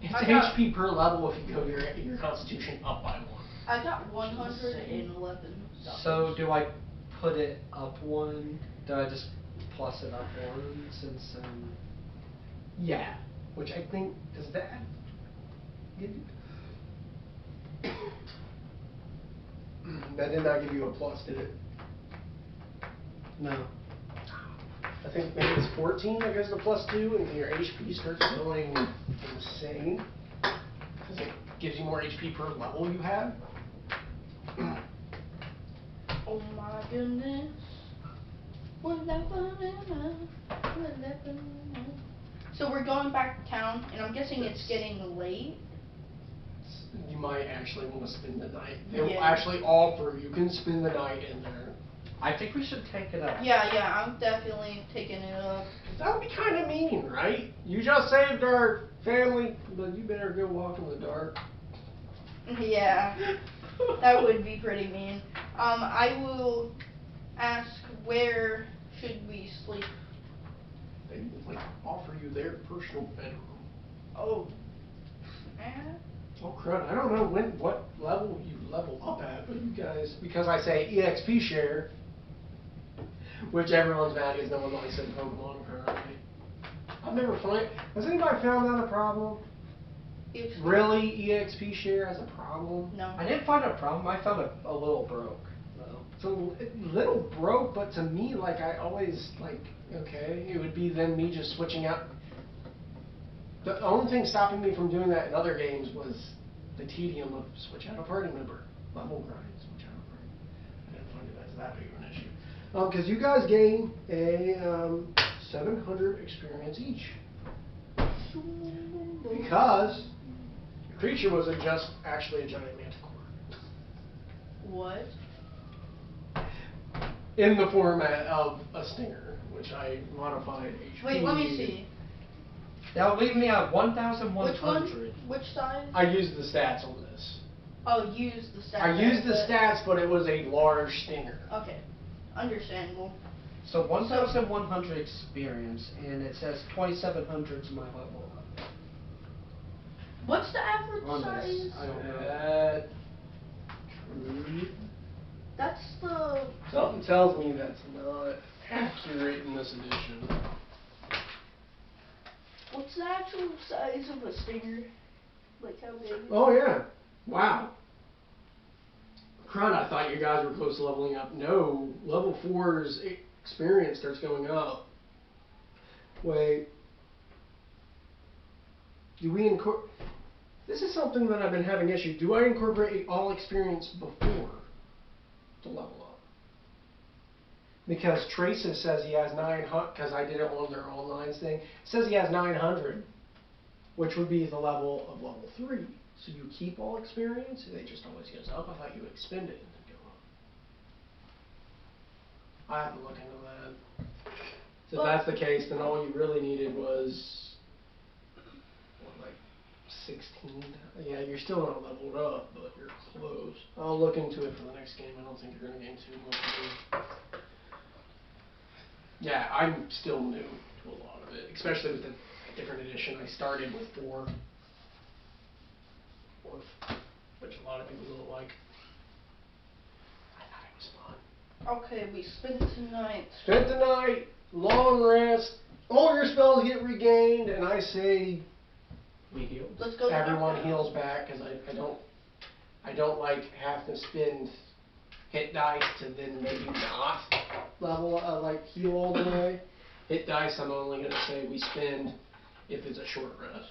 It's I got- HP per level if you go your constitution up by 1. I got 111. So do I put it up 1? Do I just plus it up 1 since Yeah, which I think, does that give you? That did not give you a plus, did it? no. I think maybe it's 14 that goes to +2, and your HP starts going insane. Because it gives you more HP per level you have. Oh my goodness. So we're going back to town, and I'm guessing it's getting late. You might actually want to spend the night. They will Yeah. actually offer, you can spend the night in there. I think we should take it up. Yeah, I'm definitely taking it up. That would be kind of mean, right? You just saved our family, but you better go walk in the dark. Yeah, that would be pretty mean. I will ask, where should we sleep? They would like offer you their personal bedroom. Oh. Eh? Oh crud, I don't know what level you level up at, but you guys, because I say EXP share, which everyone's mad is no one likes it in Pokemon currently. I've never has anybody found that a problem? EXP? Really, EXP share as a problem? No. I didn't find a problem. I found it a little broke, though. So, little broke, but to me, like, I always, like, okay, it would be then me just switching out. The only thing stopping me from doing that in other games was the tedium of switch out a party member. Level grind, switch out a party. I didn't find it as that big of an issue. Because you guys gain a 700 experience each. Because your creature was actually a giant manticore. What? In the format of a stinger, which I modified HP. Wait, let me see. That'll leave me at Which one? 1,100. Which size? I used the stats on this. Oh, use the stats. I used the but- stats, but it was a large stinger. Okay, understandable. So 1,100 experience, and it says 2,700 is my level. What's the average On this, size? I don't know. That's the. Something tells me that's not accurate in this edition. What's the actual size of a stinger? Like how big? Oh yeah. Wow. Crud, I thought you guys were close to leveling up. No, level 4's experience starts going up. Wait. Do we incorporate... This is something that I've been having issue. Do I incorporate all experience before to level up? Because Traces says he has 900, because I did it on their online thing. It says he has 900, which would be the level of level 3. So you keep all experience, and it just always goes up. I thought you expend it and then go up. I have to look into that. So if that's the case, then all you really needed was, what, like 16? Yeah, you're still not leveled up, but you're close. I'll look into it for the next game. I don't think you're going to gain too much. Yeah, I'm still new to a lot of it, especially with the different edition. I started with 4. Which a lot of people don't like. I thought it was fun. Okay, we spent tonight. Spent the night, long rest, all your spells get regained, and I say we heal. Let's go. Everyone heals back, because I don't like having to spend hit dice to then maybe not level like heal all the way. Hit dice, I'm only gonna say we spend if it's a short rest.